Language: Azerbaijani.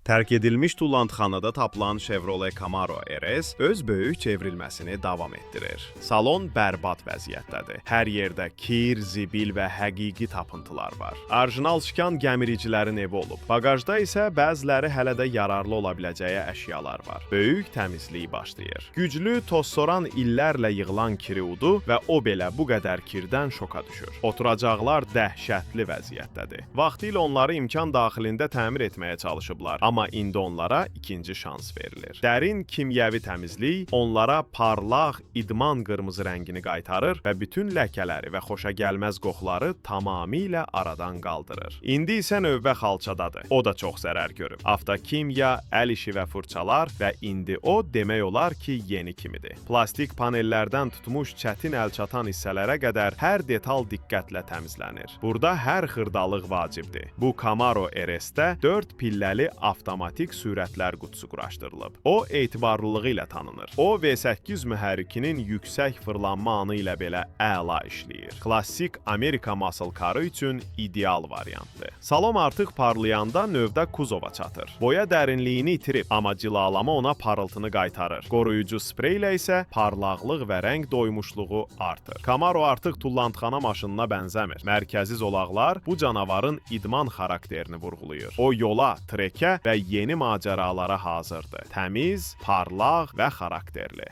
Tərk edilmiş tullantxanada tapılan Chevrolet Camaro RS öz böyük çevrilməsini davam etdirir. Salon bərbad vəziyyətdədir. Hər yerdə kir, zibil və həqiqi tapıntılar var. Orijinal şikan gəmiricilərin evi olub. Bagajda isə bəziləri hələ də yararlı ola biləcəyi əşyalar var. Böyük təmizlik başlayır. Güclü tozsoran illərlə yığılan kiri udu və o belə bu qədər kirdən şoka düşür. Oturacaqlar dəhşətli vəziyyətdədir. Vaxtilə onları imkan daxilində təmir etməyə çalışıblar. Amma indi onlara ikinci şans verilir. Dərin kimyəvi təmizlik onlara parlaq, idman qırmızı rəngini qaytarır və bütün ləkələri və xoşagəlməz qoxuları tamamilə aradan qaldırır. İndi isə növbə xalçadadır. O da çox zərər görüb. Avtokimya, əl işi və fırçalar və indi o demək olar ki, yeni kimidir. Plastik panellərdən tutmuş çətin əlçatan hissələrə qədər hər detal diqqətlə təmizlənir. Burada hər xırdalıq vacibdir. Bu Camaro RS-də 4 pilləli avtomatik sürətlər qutusu quraşdırılıb. O, etibarlılığı ilə tanınır. O, V8 mühərrikinin yüksək fırlanma anı ilə belə əla işləyir. Klassik Amerika muscle carı üçün ideal variantdır. Salon artıq parlayanda növdə kuzova çatır. Boya dərinliyini itirib, amma cilalama ona parıltını qaytarır. Qoruyucu sprey ilə isə parlaqlıq və rəng doymuşluğu artır. Camaro artıq tullantxana maşınına bənzəmir. Mərkəzi zolaqlar bu canavarın idman xarakterini vurğulayır. O yola, trekə və yeni macəralara hazırdır. Təmiz, parlaq və xarakterli.